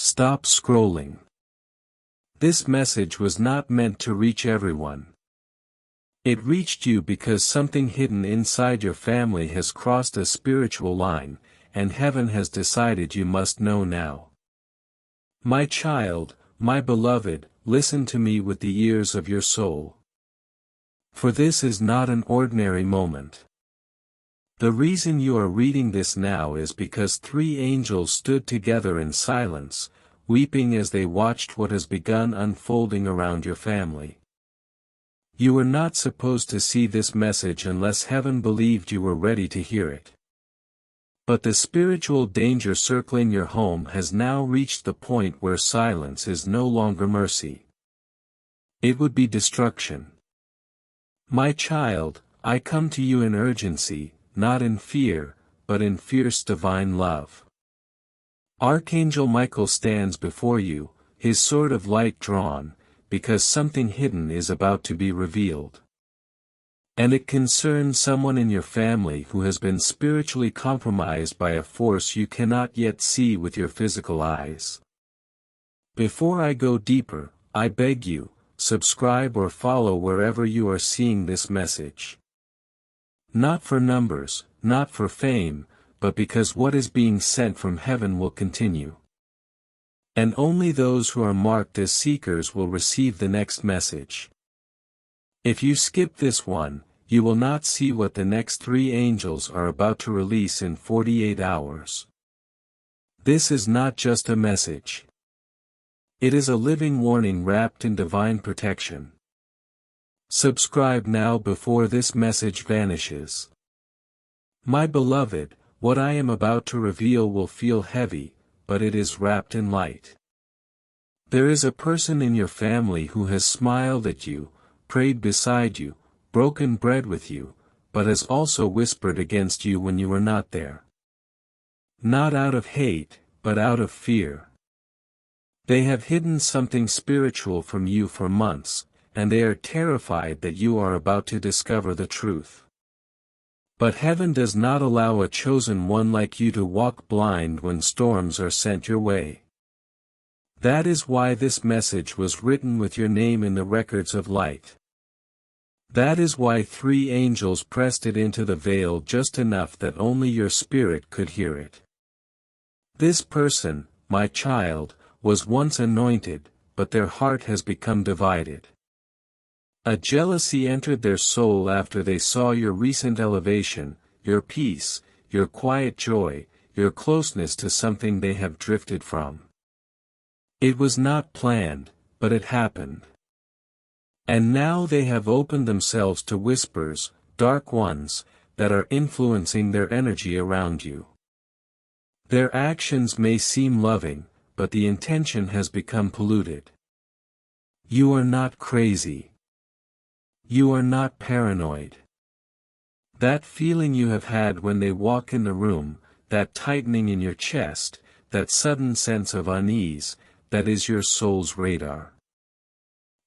Stop scrolling. This message was not meant to reach everyone. It reached you because something hidden inside your family has crossed a spiritual line, and heaven has decided you must know now. My child, my beloved, listen to me with the ears of your soul. For this is not an ordinary moment. The reason you are reading this now is because 3 angels stood together in silence, weeping as they watched what has begun unfolding around your family. You were not supposed to see this message unless heaven believed you were ready to hear it. But the spiritual danger circling your home has now reached the point where silence is no longer mercy. It would be destruction. My child, I come to you in urgency, not in fear, but in fierce divine love. Archangel Michael stands before you, his sword of light drawn, because something hidden is about to be revealed. And it concerns someone in your family who has been spiritually compromised by a force you cannot yet see with your physical eyes. Before I go deeper, I beg you, subscribe or follow wherever you are seeing this message. Not for numbers, not for fame, but because what is being sent from heaven will continue. And only those who are marked as seekers will receive the next message. If you skip this one, you will not see what the next 3 angels are about to release in 48 hours. This is not just a message. It is a living warning wrapped in divine protection. Subscribe now before this message vanishes. My beloved, what I am about to reveal will feel heavy, but it is wrapped in light. There is a person in your family who has smiled at you, prayed beside you, broken bread with you, but has also whispered against you when you were not there. Not out of hate, but out of fear. They have hidden something spiritual from you for months, and they are terrified that you are about to discover the truth. But heaven does not allow a chosen one like you to walk blind when storms are sent your way. That is why this message was written with your name in the records of light. That is why 3 angels pressed it into the veil just enough that only your spirit could hear it. This person, my child, was once anointed, but their heart has become divided. A jealousy entered their soul after they saw your recent elevation, your peace, your quiet joy, your closeness to something they have drifted from. It was not planned, but it happened. And now they have opened themselves to whispers, dark ones, that are influencing their energy around you. Their actions may seem loving, but the intention has become polluted. You are not crazy. You are not paranoid. That feeling you have had when they walk in the room, that tightening in your chest, that sudden sense of unease, that is your soul's radar.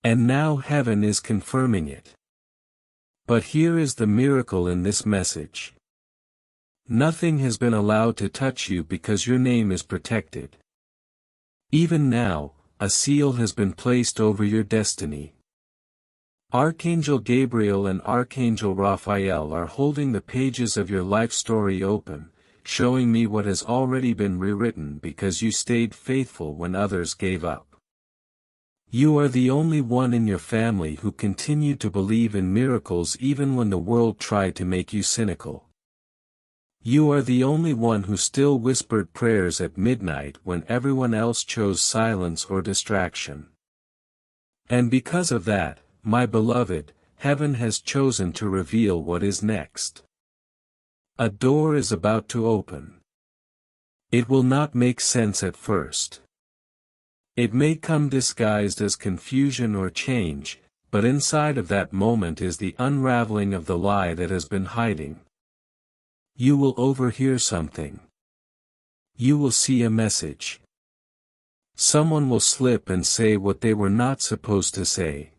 And now heaven is confirming it. But here is the miracle in this message. Nothing has been allowed to touch you because your name is protected. Even now, a seal has been placed over your destiny. Archangel Gabriel and Archangel Raphael are holding the pages of your life story open, showing me what has already been rewritten because you stayed faithful when others gave up. You are the only one in your family who continued to believe in miracles even when the world tried to make you cynical. You are the only one who still whispered prayers at midnight when everyone else chose silence or distraction. And because of that, my beloved, heaven has chosen to reveal what is next. A door is about to open. It will not make sense at first. It may come disguised as confusion or change, but inside of that moment is the unraveling of the lie that has been hiding. You will overhear something. You will see a message. Someone will slip and say what they were not supposed to say.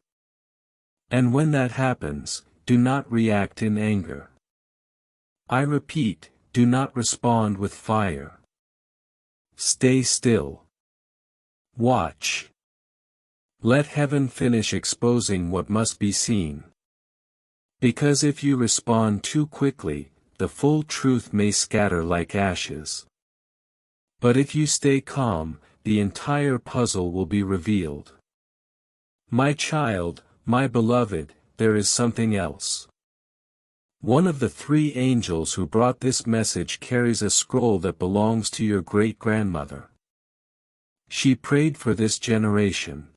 And when that happens, do not react in anger. I repeat, do not respond with fire. Stay still. Watch. Let heaven finish exposing what must be seen. Because if you respond too quickly, the full truth may scatter like ashes. But if you stay calm, the entire puzzle will be revealed. My child, my beloved, there is something else. One of the 3 angels who brought this message carries a scroll that belongs to your great-grandmother. She prayed for this generation.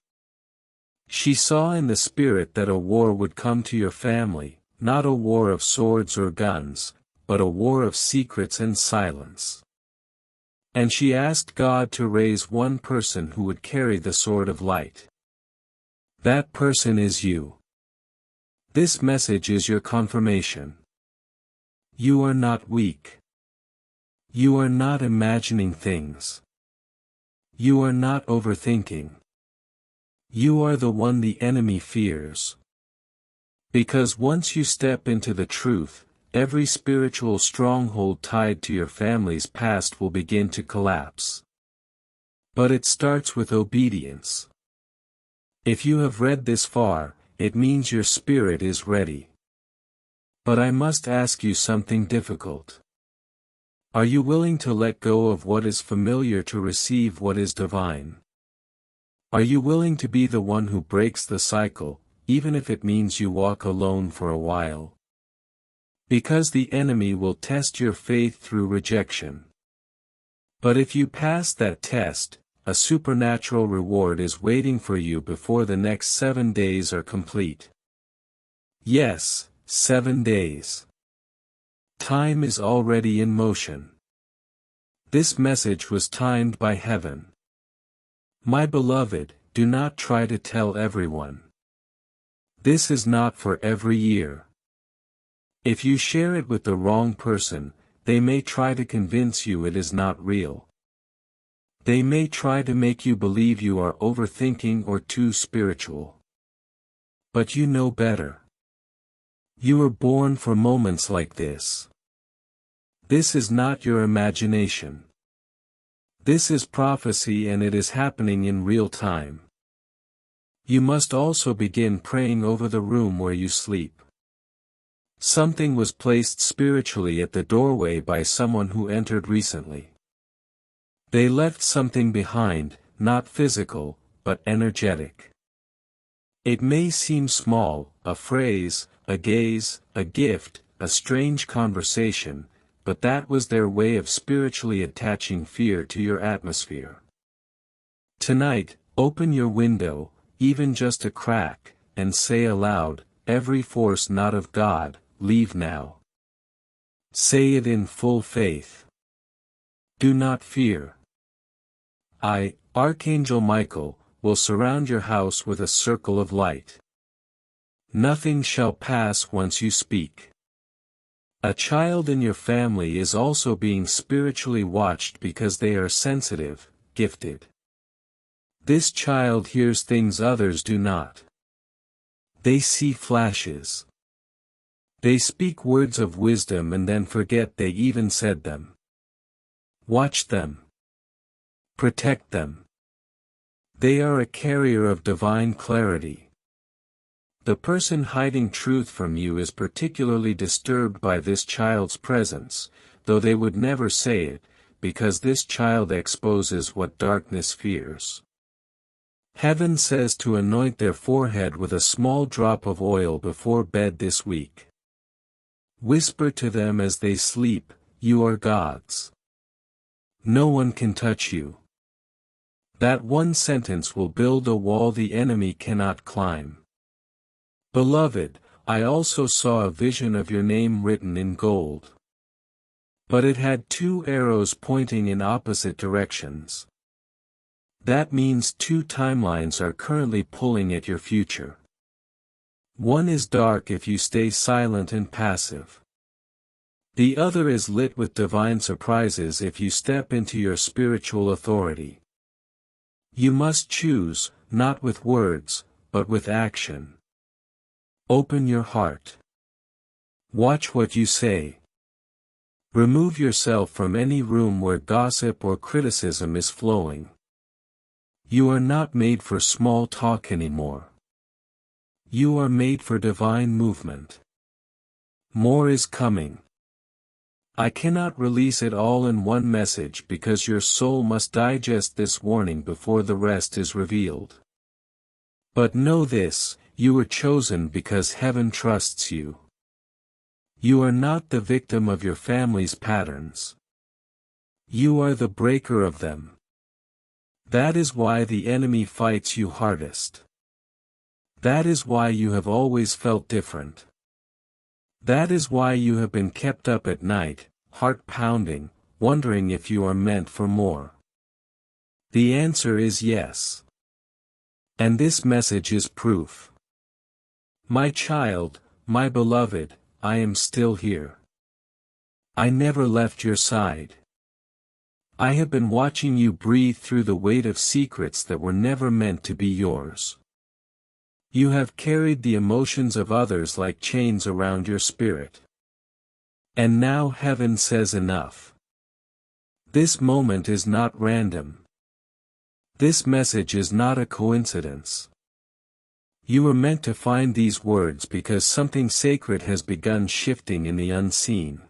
She saw in the spirit that a war would come to your family, not a war of swords or guns, but a war of secrets and silence. And she asked God to raise one person who would carry the sword of light. That person is you. This message is your confirmation. You are not weak. You are not imagining things. You are not overthinking. You are the one the enemy fears. Because once you step into the truth, every spiritual stronghold tied to your family's past will begin to collapse. But it starts with obedience. If you have read this far, it means your spirit is ready. But I must ask you something difficult. Are you willing to let go of what is familiar to receive what is divine? Are you willing to be the one who breaks the cycle, even if it means you walk alone for a while? Because the enemy will test your faith through rejection. But if you pass that test, a supernatural reward is waiting for you before the next 7 days are complete. Yes, 7 days. Time is already in motion. This message was timed by heaven. My beloved, do not try to tell everyone. This is not for every year. If you share it with the wrong person, they may try to convince you it is not real. They may try to make you believe you are overthinking or too spiritual. But you know better. You were born for moments like this. This is not your imagination. This is prophecy, and it is happening in real time. You must also begin praying over the room where you sleep. Something was placed spiritually at the doorway by someone who entered recently. They left something behind, not physical, but energetic. It may seem small, a phrase, a gaze, a gift, a strange conversation, but that was their way of spiritually attaching fear to your atmosphere. Tonight, open your window, even just a crack, and say aloud, "Every force not of God, leave now." Say it in full faith. Do not fear. I, Archangel Michael, will surround your house with a circle of light. Nothing shall pass once you speak. A child in your family is also being spiritually watched because they are sensitive, gifted. This child hears things others do not. They see flashes. They speak words of wisdom and then forget they even said them. Watch them. Protect them. They are a carrier of divine clarity. The person hiding truth from you is particularly disturbed by this child's presence, though they would never say it, because this child exposes what darkness fears. Heaven says to anoint their forehead with a small drop of oil before bed this week. Whisper to them as they sleep, "You are God's. No one can touch you." That one sentence will build a wall the enemy cannot climb. Beloved, I also saw a vision of your name written in gold. But it had 2 arrows pointing in opposite directions. That means 2 timelines are currently pulling at your future. One is dark if you stay silent and passive. The other is lit with divine surprises if you step into your spiritual authority. You must choose, not with words, but with action. Open your heart. Watch what you say. Remove yourself from any room where gossip or criticism is flowing. You are not made for small talk anymore. You are made for divine movement. More is coming. I cannot release it all in one message because your soul must digest this warning before the rest is revealed. But know this, you were chosen because heaven trusts you. You are not the victim of your family's patterns. You are the breaker of them. That is why the enemy fights you hardest. That is why you have always felt different. That is why you have been kept up at night, heart pounding, wondering if you are meant for more. The answer is yes. And this message is proof. My child, my beloved, I am still here. I never left your side. I have been watching you breathe through the weight of secrets that were never meant to be yours. You have carried the emotions of others like chains around your spirit. And now heaven says enough. This moment is not random. This message is not a coincidence. You were meant to find these words because something sacred has begun shifting in the unseen.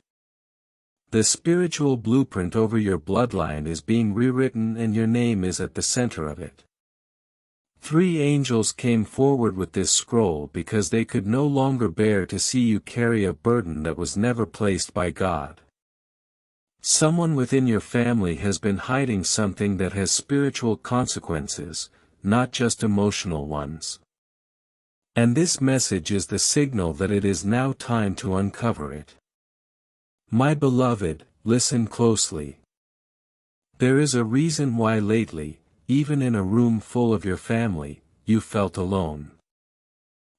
The spiritual blueprint over your bloodline is being rewritten and your name is at the center of it. 3 angels came forward with this scroll because they could no longer bear to see you carry a burden that was never placed by God. Someone within your family has been hiding something that has spiritual consequences, not just emotional ones. And this message is the signal that it is now time to uncover it. My beloved, listen closely. There is a reason why lately, even in a room full of your family, you felt alone.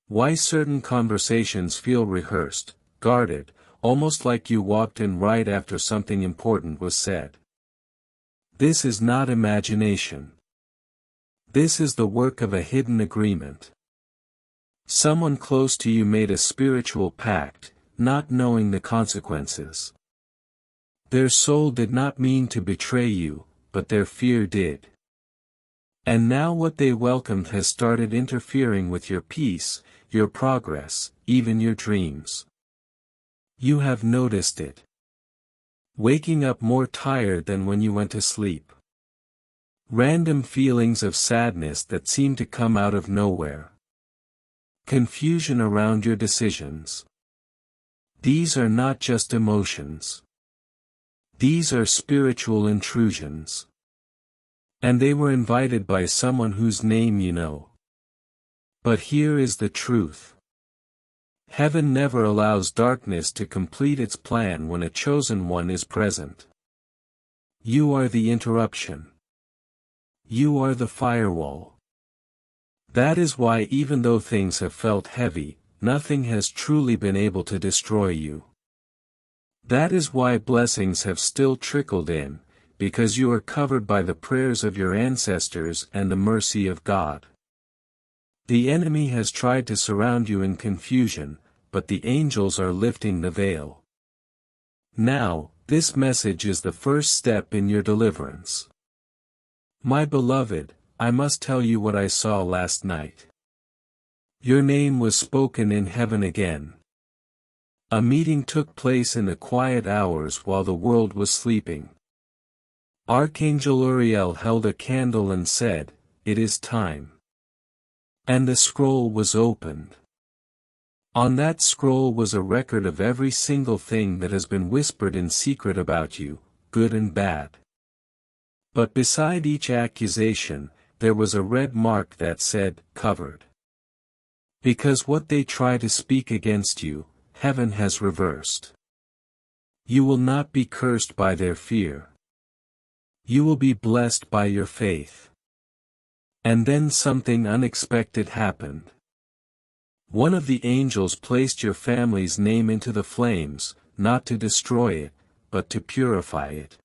Why certain conversations feel rehearsed, guarded, almost like you walked in right after something important was said. This is not imagination. This is the work of a hidden agreement. Someone close to you made a spiritual pact, not knowing the consequences. Their soul did not mean to betray you, but their fear did. And now what they welcomed has started interfering with your peace, your progress, even your dreams. You have noticed it. Waking up more tired than when you went to sleep. Random feelings of sadness that seem to come out of nowhere. Confusion around your decisions. These are not just emotions. These are spiritual intrusions. And they were invited by someone whose name you know. But here is the truth. Heaven never allows darkness to complete its plan when a chosen one is present. You are the interruption. You are the firewall. That is why even though things have felt heavy, nothing has truly been able to destroy you. That is why blessings have still trickled in, because you are covered by the prayers of your ancestors and the mercy of God. The enemy has tried to surround you in confusion, but the angels are lifting the veil. Now, this message is the first step in your deliverance. My beloved, I must tell you what I saw last night. Your name was spoken in heaven again. A meeting took place in the quiet hours while the world was sleeping. Archangel Uriel held a candle and said, "It is time." And the scroll was opened. On that scroll was a record of every single thing that has been whispered in secret about you, good and bad. But beside each accusation, there was a red mark that said, "Covered." Because what they try to speak against you, heaven has reversed. You will not be cursed by their fear. You will be blessed by your faith. And then something unexpected happened. One of the angels placed your family's name into the flames, not to destroy it, but to purify it.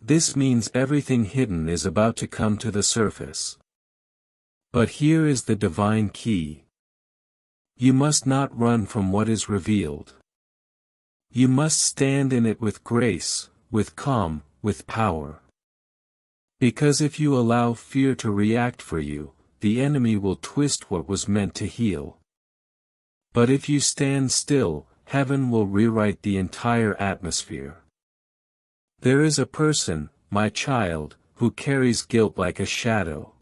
This means everything hidden is about to come to the surface. But here is the divine key. You must not run from what is revealed. You must stand in it with grace, with calm, with power. Because if you allow fear to react for you, the enemy will twist what was meant to heal. But if you stand still, heaven will rewrite the entire atmosphere. There is a person, my child, who carries guilt like a shadow.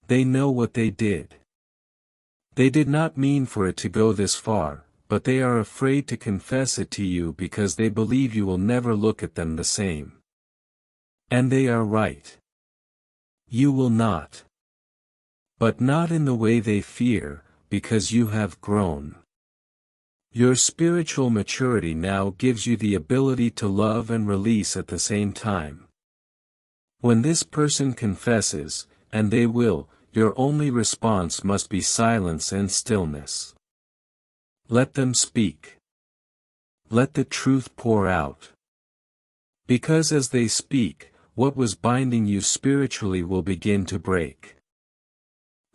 They know what they did. They did not mean for it to go this far, but they are afraid to confess it to you because they believe you will never look at them the same. And they are right. You will not. But not in the way they fear, because you have grown. Your spiritual maturity now gives you the ability to love and release at the same time. When this person confesses, and they will, your only response must be silence and stillness. Let them speak. Let the truth pour out. Because as they speak, what was binding you spiritually will begin to break.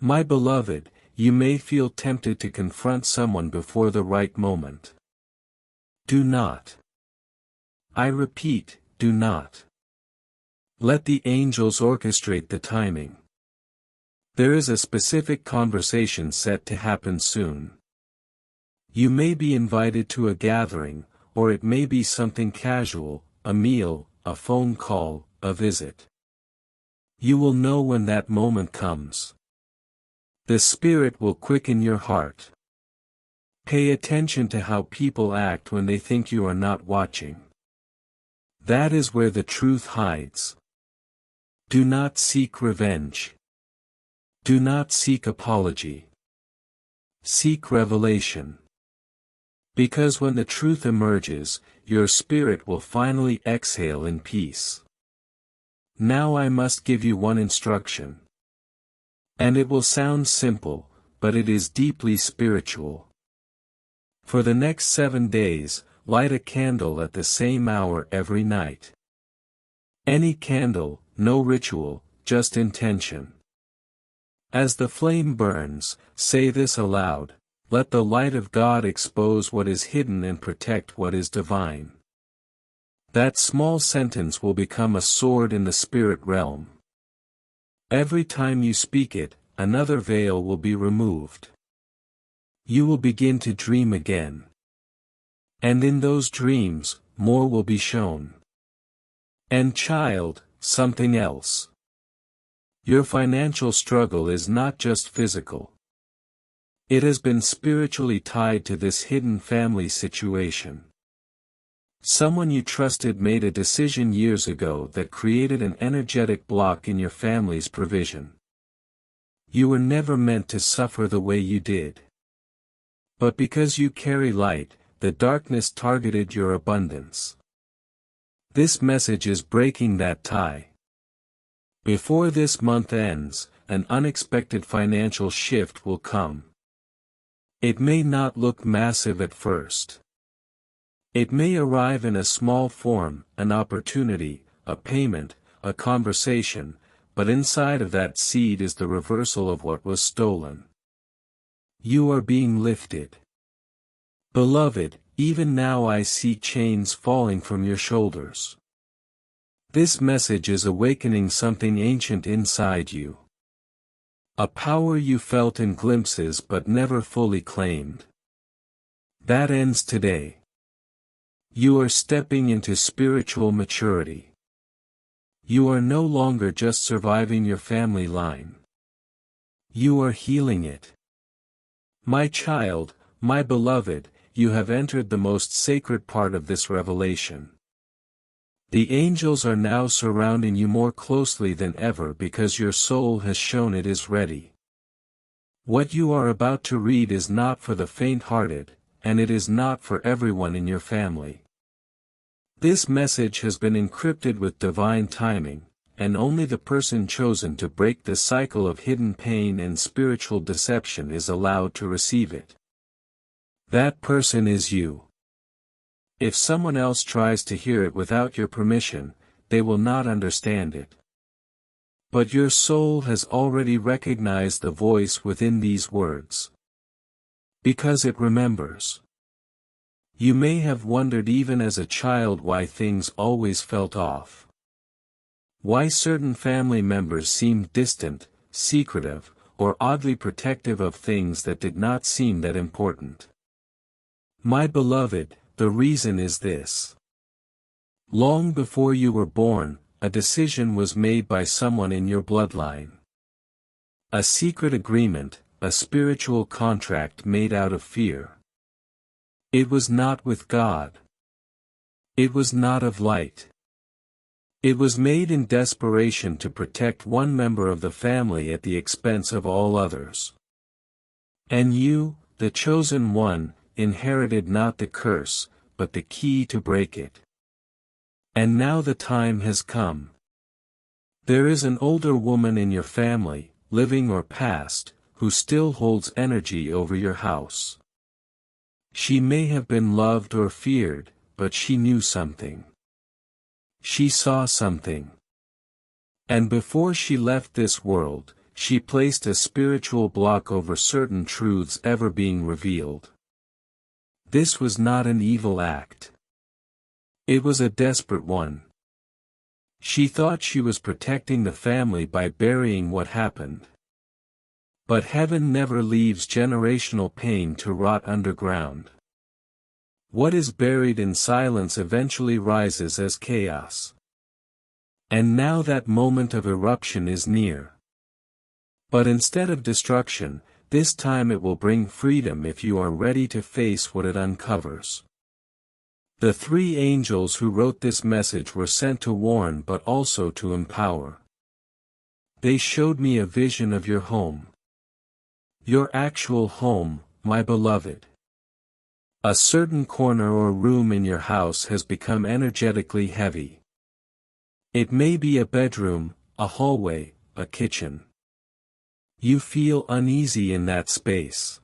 My beloved, you may feel tempted to confront someone before the right moment. Do not. I repeat, do not. Let the angels orchestrate the timing. There is a specific conversation set to happen soon. You may be invited to a gathering, or it may be something casual, a meal, a phone call, a visit. You will know when that moment comes. The Spirit will quicken your heart. Pay attention to how people act when they think you are not watching. That is where the truth hides. Do not seek revenge. Do not seek apology. Seek revelation. Because when the truth emerges, your spirit will finally exhale in peace. Now I must give you one instruction. And it will sound simple, but it is deeply spiritual. For the next 7 days, light a candle at the same hour every night. Any candle, no ritual, just intention. As the flame burns, say this aloud: let the light of God expose what is hidden and protect what is divine. That small sentence will become a sword in the spirit realm. Every time you speak it, another veil will be removed. You will begin to dream again. And in those dreams, more will be shown. And child, something else. Your financial struggle is not just physical. It has been spiritually tied to this hidden family situation. Someone you trusted made a decision years ago that created an energetic block in your family's provision. You were never meant to suffer the way you did. But because you carry light, the darkness targeted your abundance. This message is breaking that tie. Before this month ends, an unexpected financial shift will come. It may not look massive at first. It may arrive in a small form, an opportunity, a payment, a conversation, but inside of that seed is the reversal of what was stolen. You are being lifted. Beloved, even now I see chains falling from your shoulders. This message is awakening something ancient inside you. A power you felt in glimpses but never fully claimed. That ends today. You are stepping into spiritual maturity. You are no longer just surviving your family line. You are healing it. My child, my beloved, you have entered the most sacred part of this revelation. The angels are now surrounding you more closely than ever because your soul has shown it is ready. What you are about to read is not for the faint-hearted, and it is not for everyone in your family. This message has been encrypted with divine timing, and only the person chosen to break the cycle of hidden pain and spiritual deception is allowed to receive it. That person is you. If someone else tries to hear it without your permission, they will not understand it. But your soul has already recognized the voice within these words. Because it remembers. You may have wondered even as a child why things always felt off. Why certain family members seemed distant, secretive, or oddly protective of things that did not seem that important. My beloved, the reason is this. Long before you were born, a decision was made by someone in your bloodline. A secret agreement, a spiritual contract made out of fear. It was not with God. It was not of light. It was made in desperation to protect one member of the family at the expense of all others. And you, the chosen one, inherited not the curse, but the key to break it. And now the time has come. There is an older woman in your family, living or past, who still holds energy over your house. She may have been loved or feared, but she knew something. She saw something. And before she left this world, she placed a spiritual block over certain truths ever being revealed. This was not an evil act. It was a desperate one. She thought she was protecting the family by burying what happened. But heaven never leaves generational pain to rot underground. What is buried in silence eventually rises as chaos. And now that moment of eruption is near. But instead of destruction, this time it will bring freedom if you are ready to face what it uncovers. The three angels who wrote this message were sent to warn but also to empower. They showed me a vision of your home. Your actual home, my beloved. A certain corner or room in your house has become energetically heavy. It may be a bedroom, a hallway, a kitchen. You feel uneasy in that space.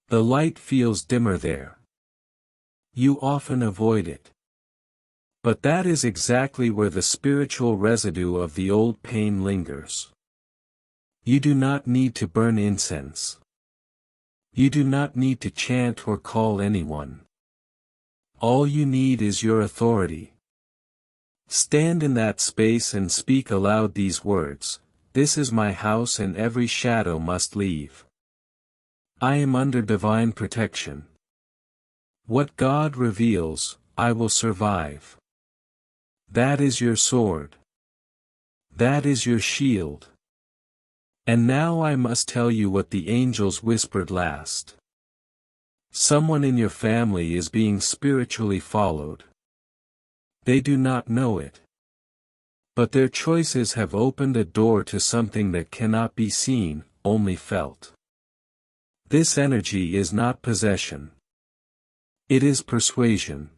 The light feels dimmer there. You often avoid it. But that is exactly where the spiritual residue of the old pain lingers. You do not need to burn incense. You do not need to chant or call anyone. All you need is your authority. Stand in that space and speak aloud these words: "This is my house and every shadow must leave. I am under divine protection. What God reveals, I will survive." That is your sword. That is your shield. And now I must tell you what the angels whispered last. Someone in your family is being spiritually followed. They do not know it. But their choices have opened a door to something that cannot be seen, only felt. This energy is not possession. It is persuasion.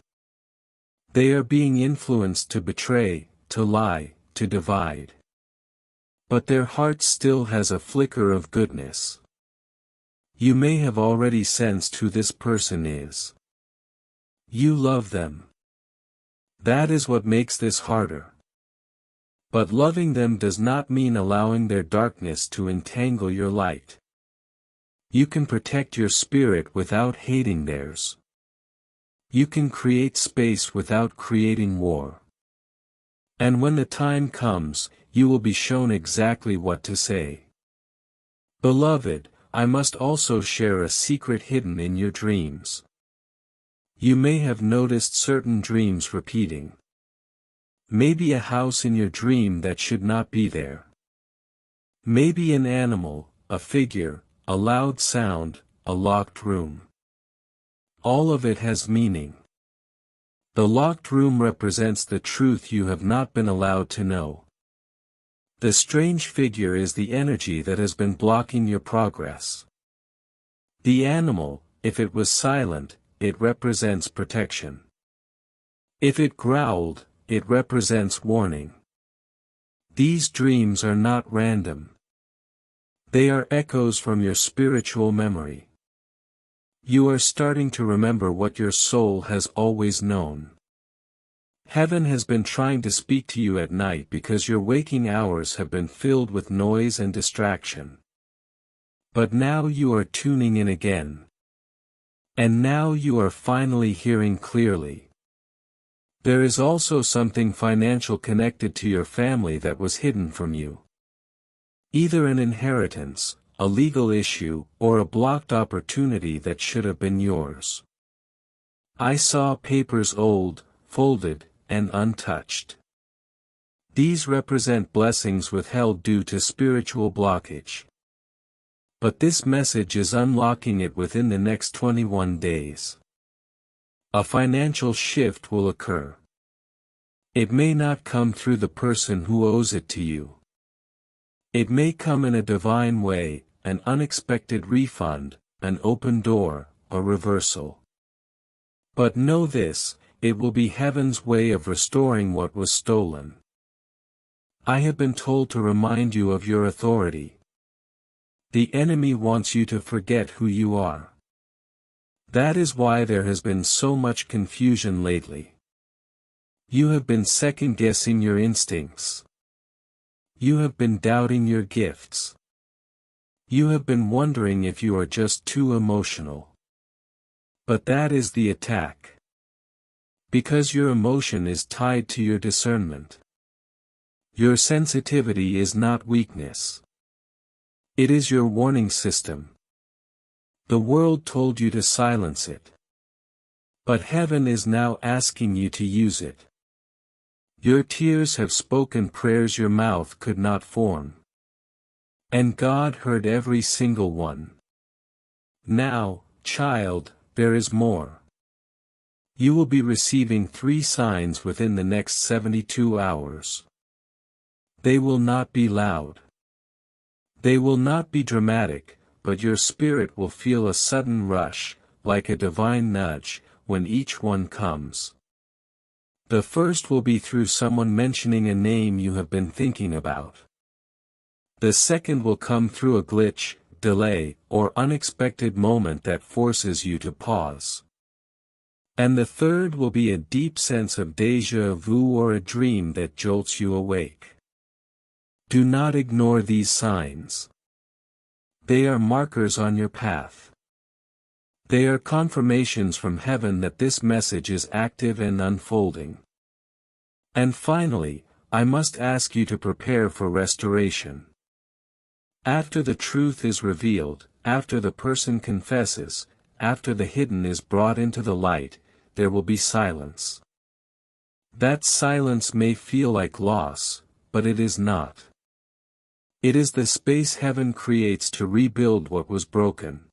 They are being influenced to betray, to lie, to divide. But their heart still has a flicker of goodness. You may have already sensed who this person is. You love them. That is what makes this harder. But loving them does not mean allowing their darkness to entangle your light. You can protect your spirit without hating theirs. You can create space without creating war. And when the time comes, you will be shown exactly what to say. Beloved, I must also share a secret hidden in your dreams. You may have noticed certain dreams repeating. Maybe a house in your dream that should not be there. Maybe an animal, a figure, a loud sound, a locked room. All of it has meaning. The locked room represents the truth you have not been allowed to know. The strange figure is the energy that has been blocking your progress. The animal, if it was silent, it represents protection. If it growled, it represents warning. These dreams are not random. They are echoes from your spiritual memory. You are starting to remember what your soul has always known. Heaven has been trying to speak to you at night because your waking hours have been filled with noise and distraction. But now you are tuning in again. And now you are finally hearing clearly. There is also something financial connected to your family that was hidden from you. Either an inheritance, a legal issue, or a blocked opportunity that should have been yours. I saw papers old, folded, and untouched. These represent blessings withheld due to spiritual blockage. But this message is unlocking it within the next 21 days. A financial shift will occur. It may not come through the person who owes it to you. It may come in a divine way, an unexpected refund, an open door, a reversal. But know this, it will be heaven's way of restoring what was stolen. I have been told to remind you of your authority. The enemy wants you to forget who you are. That is why there has been so much confusion lately. You have been second-guessing your instincts. You have been doubting your gifts. You have been wondering if you are just too emotional. But that is the attack. Because your emotion is tied to your discernment. Your sensitivity is not weakness. It is your warning system. The world told you to silence it. But heaven is now asking you to use it. Your tears have spoken prayers your mouth could not form. And God heard every single one. Now, child, there is more. You will be receiving 3 signs within the next 72 hours. They will not be loud. They will not be dramatic, but your spirit will feel a sudden rush, like a divine nudge, when each one comes. The first will be through someone mentioning a name you have been thinking about. The second will come through a glitch, delay, or unexpected moment that forces you to pause. And the third will be a deep sense of déjà vu or a dream that jolts you awake. Do not ignore these signs. They are markers on your path. They are confirmations from heaven that this message is active and unfolding. And finally, I must ask you to prepare for restoration. After the truth is revealed, after the person confesses, after the hidden is brought into the light, there will be silence. That silence may feel like loss, but it is not. It is the space heaven creates to rebuild what was broken.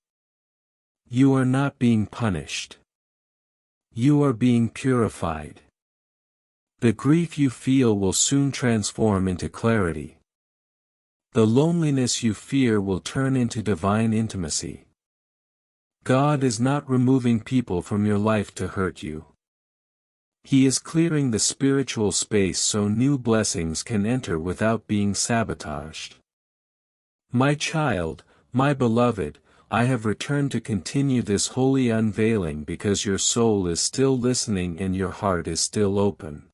You are not being punished. You are being purified. The grief you feel will soon transform into clarity. The loneliness you fear will turn into divine intimacy. God is not removing people from your life to hurt you. He is clearing the spiritual space so new blessings can enter without being sabotaged. My child, my beloved, I have returned to continue this holy unveiling because your soul is still listening and your heart is still open.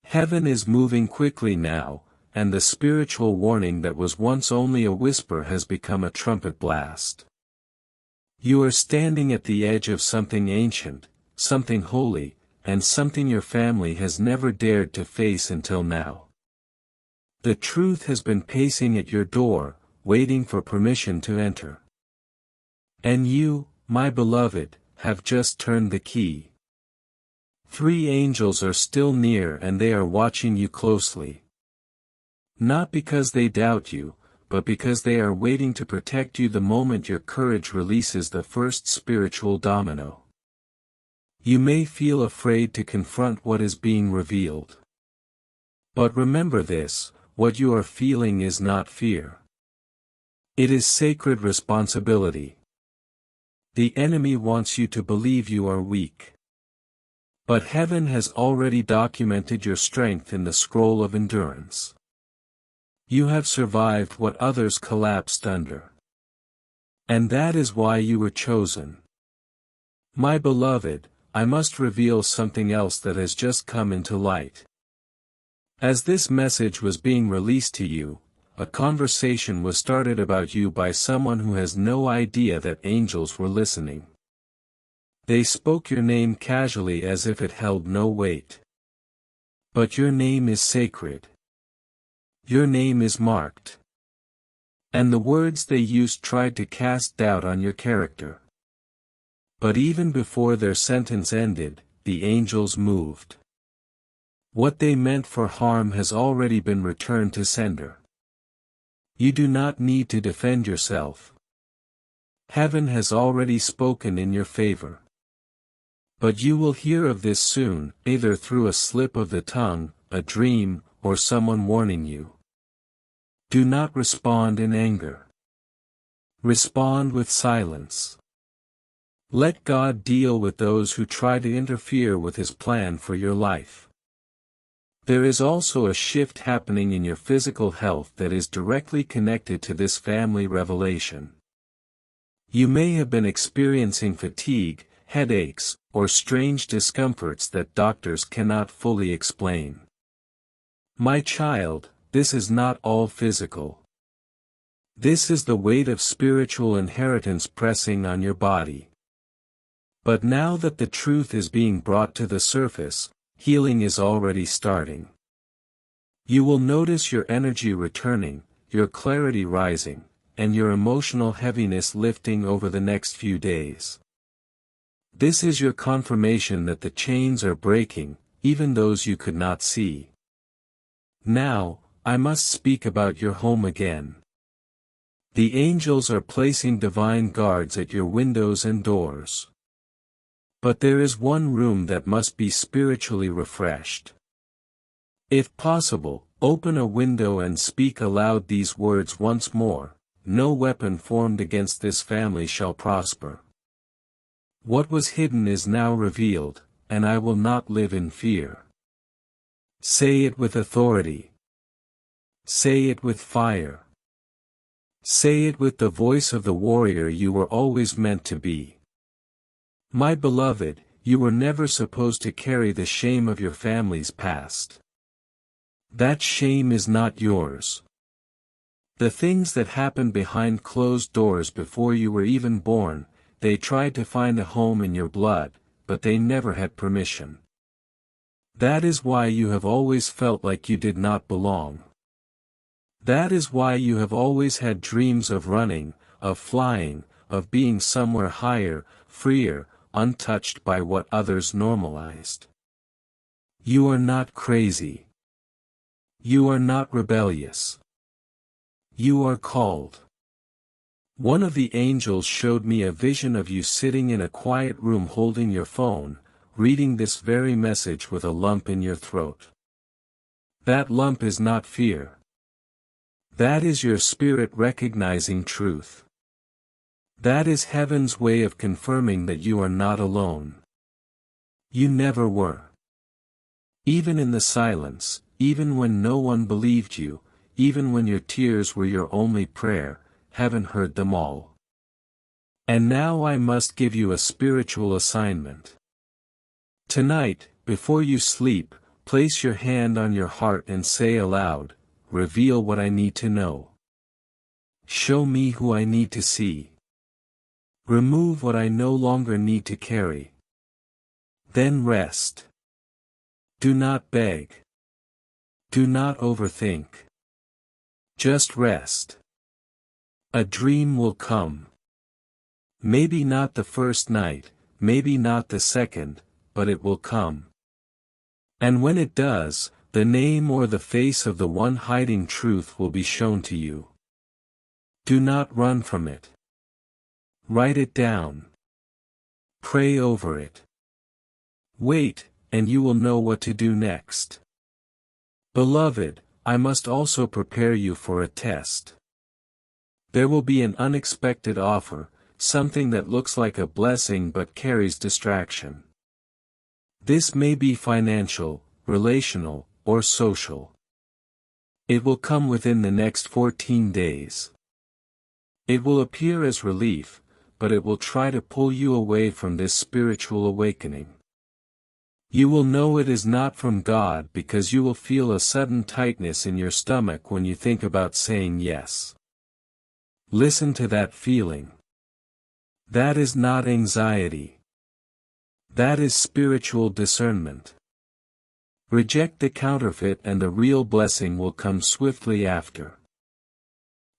Heaven is moving quickly now, and the spiritual warning that was once only a whisper has become a trumpet blast. You are standing at the edge of something ancient, something holy, and something your family has never dared to face until now. The truth has been pacing at your door, waiting for permission to enter. And you, my beloved, have just turned the key. 3 angels are still near and they are watching you closely. Not because they doubt you, but because they are waiting to protect you the moment your courage releases the first spiritual domino. You may feel afraid to confront what is being revealed. But remember this, what you are feeling is not fear. It is sacred responsibility. The enemy wants you to believe you are weak. But heaven has already documented your strength in the scroll of endurance. You have survived what others collapsed under. And that is why you were chosen. My beloved, I must reveal something else that has just come into light. As this message was being released to you, a conversation was started about you by someone who has no idea that angels were listening. They spoke your name casually as if it held no weight. But your name is sacred. Your name is marked. And the words they used tried to cast doubt on your character. But even before their sentence ended, the angels moved. What they meant for harm has already been returned to sender. You do not need to defend yourself. Heaven has already spoken in your favor. But you will hear of this soon, either through a slip of the tongue, a dream, or someone warning you. Do not respond in anger. Respond with silence. Let God deal with those who try to interfere with His plan for your life. There is also a shift happening in your physical health that is directly connected to this family revelation. You may have been experiencing fatigue, headaches, or strange discomforts that doctors cannot fully explain. My child, this is not all physical. This is the weight of spiritual inheritance pressing on your body. But now that the truth is being brought to the surface, healing is already starting. You will notice your energy returning, your clarity rising, and your emotional heaviness lifting over the next few days. This is your confirmation that the chains are breaking, even those you could not see. Now, I must speak about your home again. The angels are placing divine guards at your windows and doors. But there is one room that must be spiritually refreshed. If possible, open a window and speak aloud these words once more: "No weapon formed against this family shall prosper. What was hidden is now revealed, and I will not live in fear." Say it with authority. Say it with fire. Say it with the voice of the warrior you were always meant to be. My beloved, you were never supposed to carry the shame of your family's past. That shame is not yours. The things that happened behind closed doors before you were even born, they tried to find a home in your blood, but they never had permission. That is why you have always felt like you did not belong. That is why you have always had dreams of running, of flying, of being somewhere higher, freer, untouched by what others normalized. You are not crazy. You are not rebellious. You are called. One of the angels showed me a vision of you sitting in a quiet room holding your phone, reading this very message with a lump in your throat. That lump is not fear. That is your spirit recognizing truth. That is heaven's way of confirming that you are not alone. You never were. Even in the silence, even when no one believed you, even when your tears were your only prayer, heaven heard them all. And now I must give you a spiritual assignment. Tonight, before you sleep, place your hand on your heart and say aloud, "Reveal what I need to know. Show me who I need to see. Remove what I no longer need to carry." Then rest. Do not beg. Do not overthink. Just rest. A dream will come. Maybe not the first night, maybe not the second, but it will come. And when it does, the name or the face of the one hiding truth will be shown to you. Do not run from it. Write it down. Pray over it. Wait, and you will know what to do next. Beloved, I must also prepare you for a test. There will be an unexpected offer, something that looks like a blessing but carries distraction. This may be financial, relational, or social. It will come within the next 14 days. It will appear as relief, but it will try to pull you away from this spiritual awakening. You will know it is not from God because you will feel a sudden tightness in your stomach when you think about saying yes. Listen to that feeling. That is not anxiety. That is spiritual discernment. Reject the counterfeit and the real blessing will come swiftly after.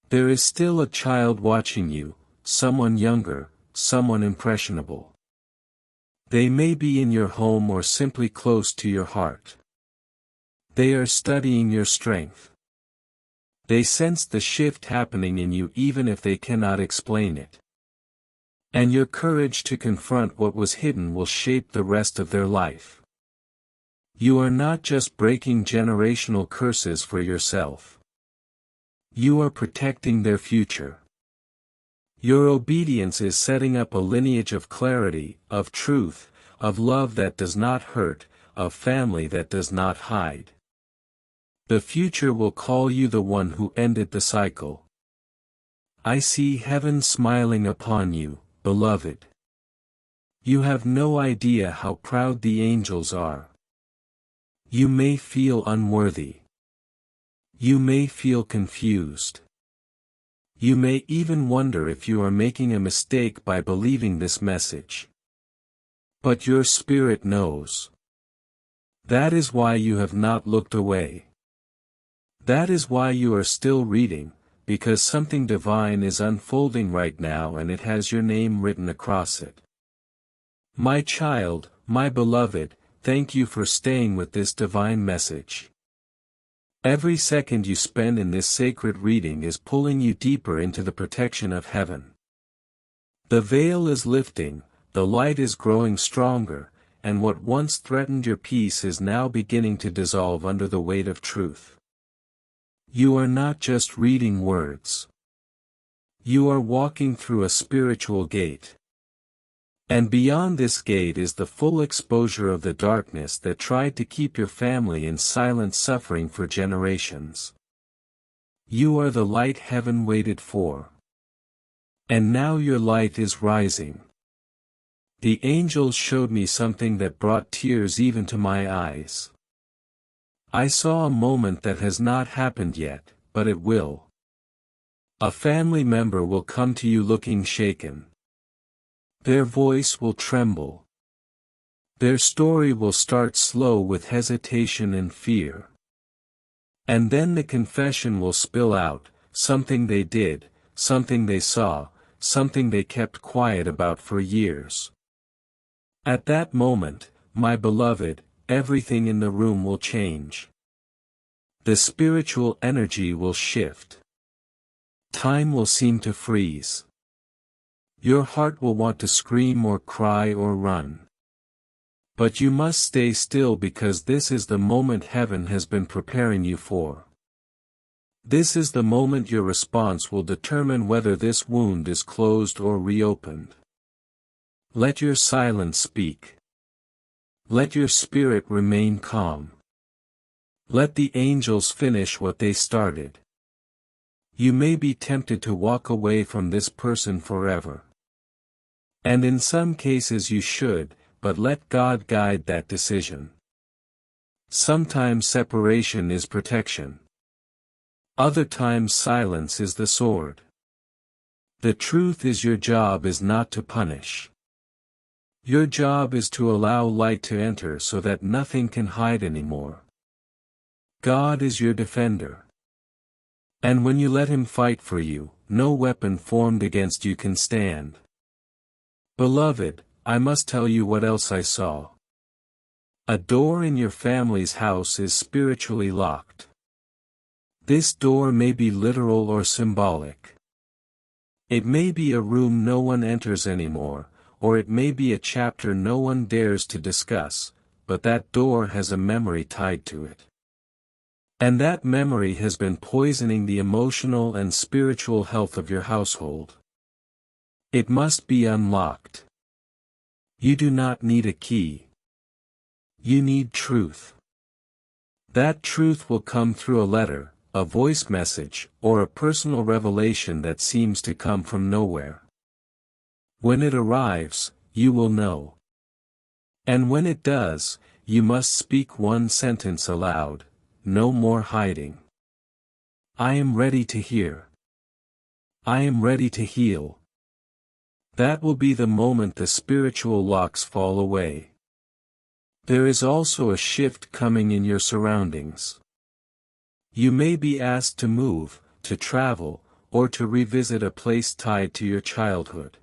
There is still a child watching you, someone younger, someone impressionable. They may be in your home or simply close to your heart. They are studying your strength. They sense the shift happening in you even if they cannot explain it. And your courage to confront what was hidden will shape the rest of their life. You are not just breaking generational curses for yourself. You are protecting their future. Your obedience is setting up a lineage of clarity, of truth, of love that does not hurt, of family that does not hide. The future will call you the one who ended the cycle. I see heaven smiling upon you, beloved. You have no idea how proud the angels are. You may feel unworthy. You may feel confused. You may even wonder if you are making a mistake by believing this message. But your spirit knows. That is why you have not looked away. That is why you are still reading, because something divine is unfolding right now and it has your name written across it. My child, my beloved, thank you for staying with this divine message. Every second you spend in this sacred reading is pulling you deeper into the protection of heaven. The veil is lifting, the light is growing stronger, and what once threatened your peace is now beginning to dissolve under the weight of truth. You are not just reading words. You are walking through a spiritual gate. And beyond this gate is the full exposure of the darkness that tried to keep your family in silent suffering for generations. You are the light heaven waited for. And now your light is rising. The angels showed me something that brought tears even to my eyes. I saw a moment that has not happened yet, but it will. A family member will come to you looking shaken. Their voice will tremble. Their story will start slow with hesitation and fear. And then the confession will spill out, something they did, something they saw, something they kept quiet about for years. At that moment, my beloved, everything in the room will change. The spiritual energy will shift. Time will seem to freeze. Your heart will want to scream or cry or run. But you must stay still because this is the moment heaven has been preparing you for. This is the moment your response will determine whether this wound is closed or reopened. Let your silence speak. Let your spirit remain calm. Let the angels finish what they started. You may be tempted to walk away from this person forever. And in some cases you should, but let God guide that decision. Sometimes separation is protection. Other times silence is the sword. The truth is your job is not to punish. Your job is to allow light to enter so that nothing can hide anymore. God is your defender. And when you let him fight for you, no weapon formed against you can stand. Beloved, I must tell you what else I saw. A door in your family's house is spiritually locked. This door may be literal or symbolic. It may be a room no one enters anymore, or it may be a chapter no one dares to discuss, but that door has a memory tied to it. And that memory has been poisoning the emotional and spiritual health of your household. It must be unlocked. You do not need a key. You need truth. That truth will come through a letter, a voice message, or a personal revelation that seems to come from nowhere. When it arrives, you will know. And when it does, you must speak one sentence aloud, no more hiding. I am ready to hear. I am ready to heal. That will be the moment the spiritual locks fall away. There is also a shift coming in your surroundings. You may be asked to move, to travel, or to revisit a place tied to your childhood.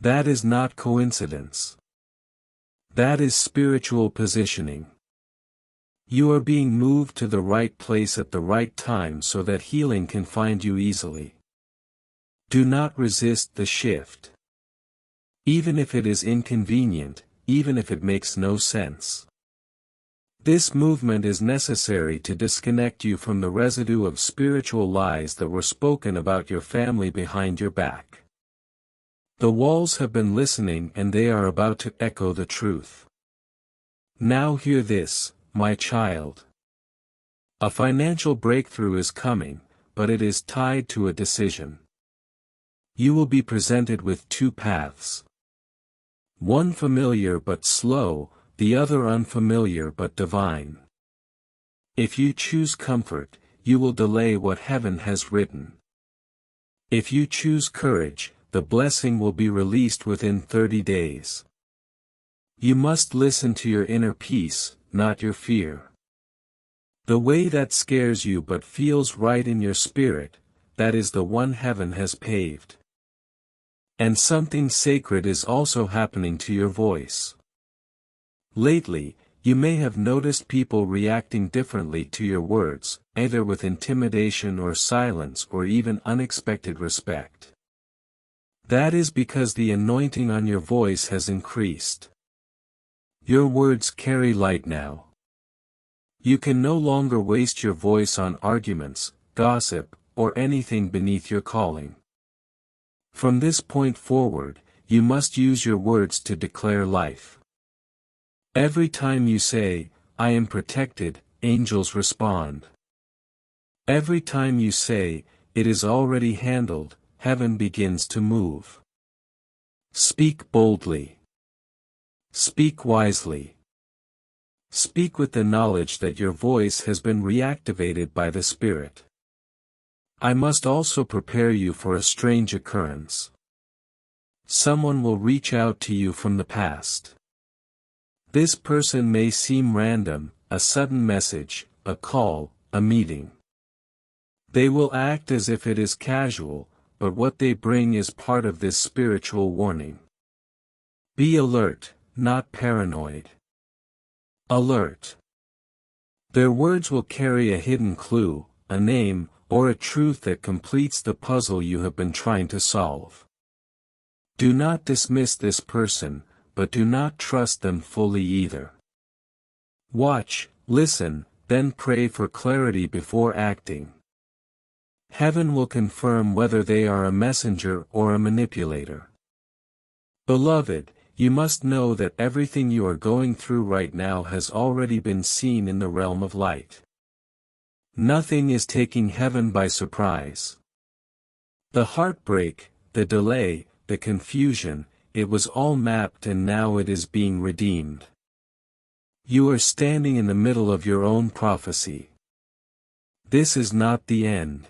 That is not coincidence. That is spiritual positioning. You are being moved to the right place at the right time so that healing can find you easily. Do not resist the shift. Even if it is inconvenient, even if it makes no sense. This movement is necessary to disconnect you from the residue of spiritual lies that were spoken about your family behind your back. The walls have been listening and they are about to echo the truth. Now hear this, my child. A financial breakthrough is coming, but it is tied to a decision. You will be presented with two paths. One familiar but slow, the other unfamiliar but divine. If you choose comfort, you will delay what heaven has written. If you choose courage, the blessing will be released within 30 days. You must listen to your inner peace, not your fear. The way that scares you but feels right in your spirit, that is the one heaven has paved. And something sacred is also happening to your voice. Lately, you may have noticed people reacting differently to your words, either with intimidation or silence or even unexpected respect. That is because the anointing on your voice has increased. Your words carry light now. You can no longer waste your voice on arguments, gossip, or anything beneath your calling. From this point forward, you must use your words to declare life. Every time you say, "I am protected," angels respond. Every time you say, "It is already handled," heaven begins to move. Speak boldly. Speak wisely. Speak with the knowledge that your voice has been reactivated by the Spirit. I must also prepare you for a strange occurrence. Someone will reach out to you from the past. This person may seem random, a sudden message, a call, a meeting. They will act as if it is casual, but what they bring is part of this spiritual warning. Be alert, not paranoid. Alert. Their words will carry a hidden clue, a name, or a truth that completes the puzzle you have been trying to solve. Do not dismiss this person, but do not trust them fully either. Watch, listen, then pray for clarity before acting. Heaven will confirm whether they are a messenger or a manipulator. Beloved, you must know that everything you are going through right now has already been seen in the realm of light. Nothing is taking heaven by surprise. The heartbreak, the delay, the confusion, it was all mapped and now it is being redeemed. You are standing in the middle of your own prophecy. This is not the end.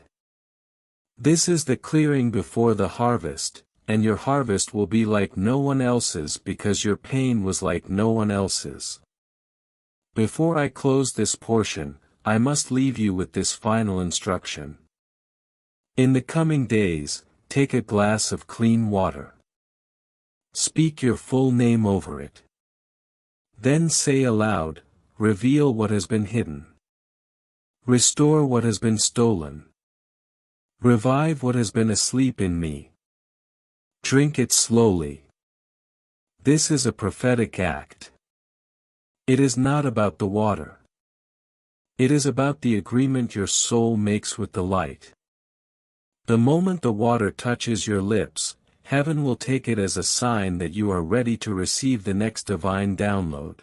This is the clearing before the harvest, and your harvest will be like no one else's because your pain was like no one else's. Before I close this portion, I must leave you with this final instruction. In the coming days, take a glass of clean water. Speak your full name over it. Then say aloud, "Reveal what has been hidden. Restore what has been stolen. Revive what has been asleep in me." Drink it slowly. This is a prophetic act. It is not about the water. It is about the agreement your soul makes with the light. The moment the water touches your lips, heaven will take it as a sign that you are ready to receive the next divine download.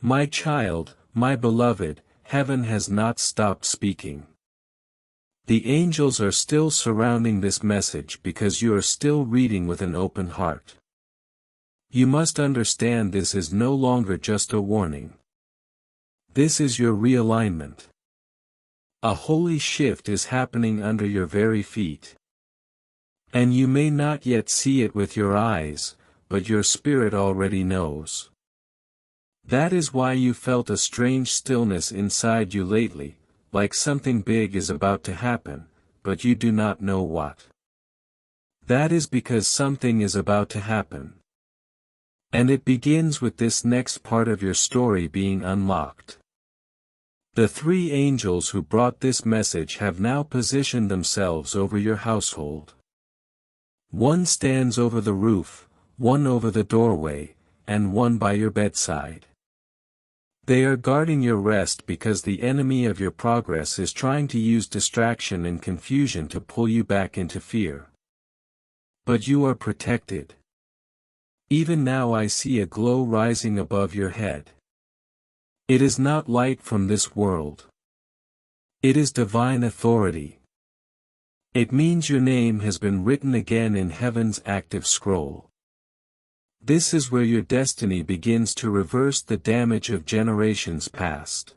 My child, my beloved, heaven has not stopped speaking. The angels are still surrounding this message because you are still reading with an open heart. You must understand this is no longer just a warning. This is your realignment. A holy shift is happening under your very feet. And you may not yet see it with your eyes, but your spirit already knows. That is why you felt a strange stillness inside you lately, like something big is about to happen, but you do not know what. That is because something is about to happen. And it begins with this next part of your story being unlocked. The three angels who brought this message have now positioned themselves over your household. One stands over the roof, one over the doorway, and one by your bedside. They are guarding your rest because the enemy of your progress is trying to use distraction and confusion to pull you back into fear. But you are protected. Even now I see a glow rising above your head. It is not light from this world. It is divine authority. It means your name has been written again in heaven's active scroll. This is where your destiny begins to reverse the damage of generations past.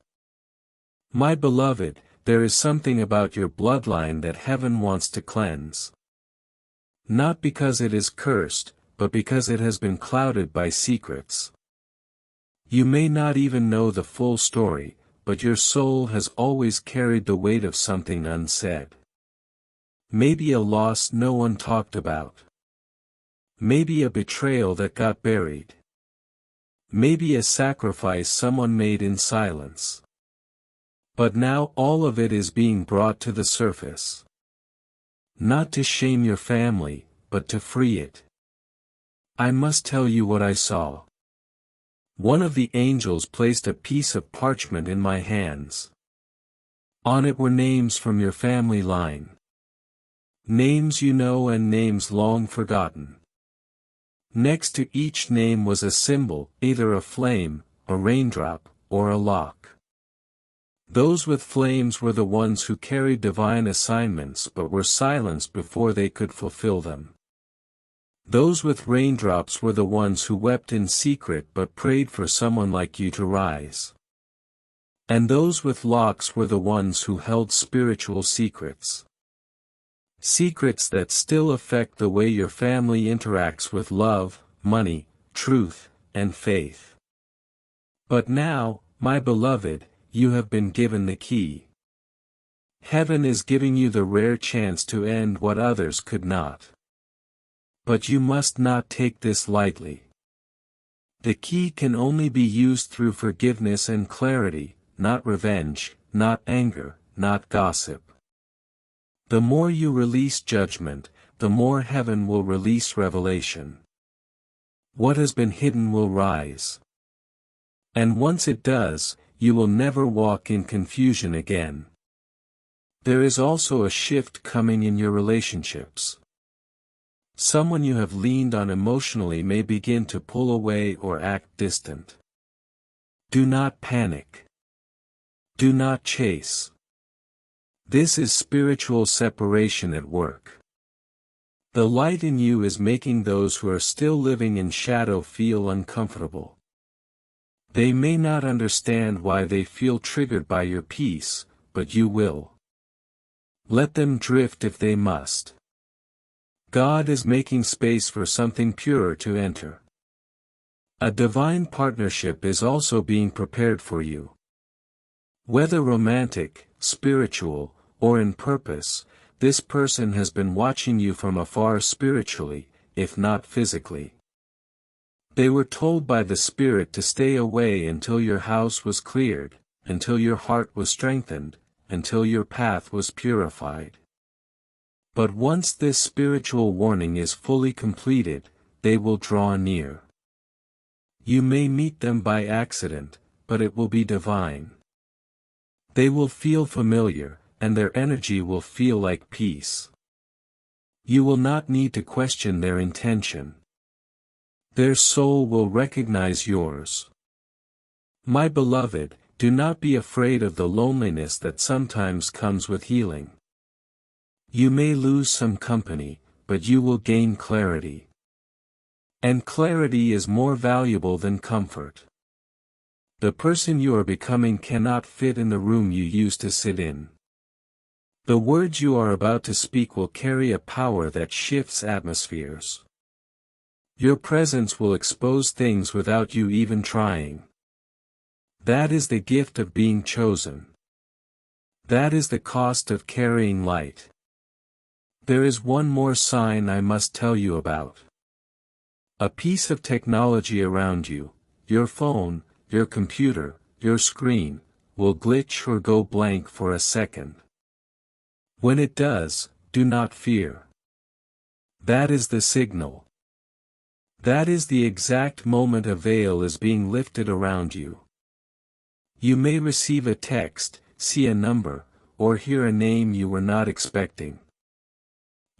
My beloved, there is something about your bloodline that heaven wants to cleanse. Not because it is cursed, but because it has been clouded by secrets. You may not even know the full story, but your soul has always carried the weight of something unsaid. Maybe a loss no one talked about. Maybe a betrayal that got buried. Maybe a sacrifice someone made in silence. But now all of it is being brought to the surface. Not to shame your family, but to free it. I must tell you what I saw. One of the angels placed a piece of parchment in my hands. On it were names from your family line. Names you know and names long forgotten. Next to each name was a symbol, either a flame, a raindrop, or a lock. Those with flames were the ones who carried divine assignments but were silenced before they could fulfill them. Those with raindrops were the ones who wept in secret but prayed for someone like you to rise. And those with locks were the ones who held spiritual secrets. Secrets that still affect the way your family interacts with love, money, truth, and faith. But now, my beloved, you have been given the key. Heaven is giving you the rare chance to end what others could not. But you must not take this lightly. The key can only be used through forgiveness and clarity, not revenge, not anger, not gossip. The more you release judgment, the more heaven will release revelation. What has been hidden will rise. And once it does, you will never walk in confusion again. There is also a shift coming in your relationships. Someone you have leaned on emotionally may begin to pull away or act distant. Do not panic. Do not chase. This is spiritual separation at work. The light in you is making those who are still living in shadow feel uncomfortable. They may not understand why they feel triggered by your peace, but you will. Let them drift if they must. God is making space for something purer to enter. A divine partnership is also being prepared for you. Whether romantic, spiritual, or in purpose, this person has been watching you from afar spiritually, if not physically. They were told by the Spirit to stay away until your house was cleared, until your heart was strengthened, until your path was purified. But once this spiritual warning is fully completed, they will draw near. You may meet them by accident, but it will be divine. They will feel familiar, and their energy will feel like peace. You will not need to question their intention. Their soul will recognize yours. My beloved, do not be afraid of the loneliness that sometimes comes with healing. You may lose some company, but you will gain clarity. And clarity is more valuable than comfort. The person you are becoming cannot fit in the room you used to sit in. The words you are about to speak will carry a power that shifts atmospheres. Your presence will expose things without you even trying. That is the gift of being chosen. That is the cost of carrying light. There is one more sign I must tell you about. A piece of technology around you, your phone, your computer, your screen, will glitch or go blank for a second. When it does, do not fear. That is the signal. That is the exact moment a veil is being lifted around you. You may receive a text, see a number, or hear a name you were not expecting.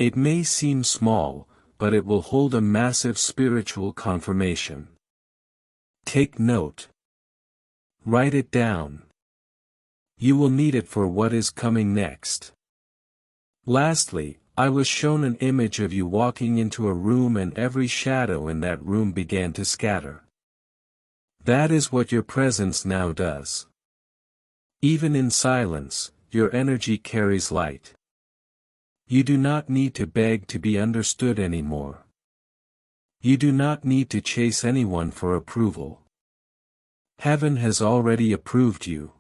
It may seem small, but it will hold a massive spiritual confirmation. Take note. Write it down. You will need it for what is coming next. Lastly, I was shown an image of you walking into a room and every shadow in that room began to scatter. That is what your presence now does. Even in silence, your energy carries light. You do not need to beg to be understood anymore. You do not need to chase anyone for approval. Heaven has already approved you.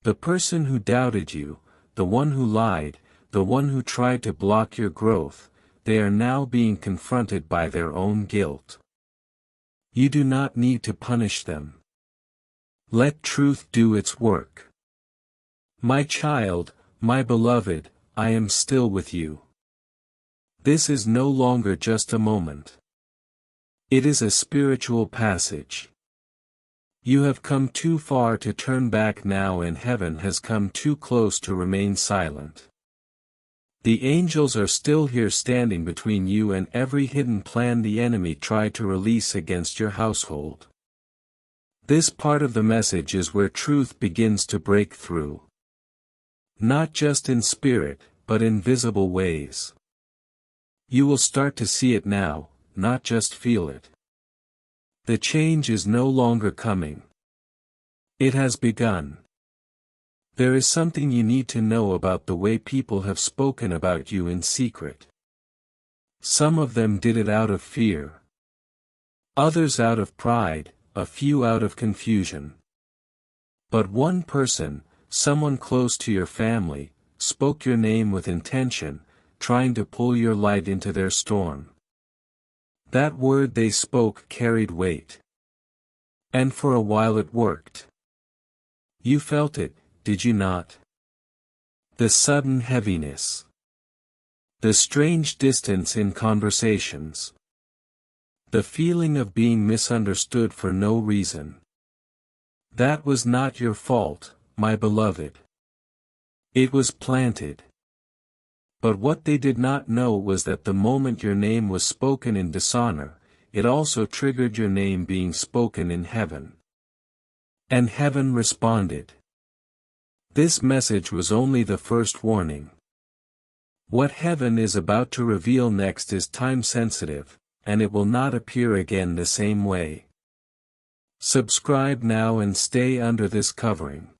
The person who doubted you, the one who lied, the one who tried to block your growth, they are now being confronted by their own guilt. You do not need to punish them. Let truth do its work. My child, my beloved, I am still with you. This is no longer just a moment. It is a spiritual passage. You have come too far to turn back now, and heaven has come too close to remain silent. The angels are still here standing between you and every hidden plan the enemy tried to release against your household. This part of the message is where truth begins to break through. Not just in spirit, but in visible ways. You will start to see it now, not just feel it. The change is no longer coming. It has begun. There is something you need to know about the way people have spoken about you in secret. Some of them did it out of fear. Others out of pride, a few out of confusion. But one person, someone close to your family, spoke your name with intention, trying to pull your light into their storm. That word they spoke carried weight. And for a while it worked. You felt it, did you not? The sudden heaviness. The strange distance in conversations. The feeling of being misunderstood for no reason. That was not your fault, my beloved. It was planted. But what they did not know was that the moment your name was spoken in dishonor, it also triggered your name being spoken in heaven. And heaven responded. This message was only the first warning. What heaven is about to reveal next is time-sensitive, and it will not appear again the same way. Subscribe now and stay under this covering.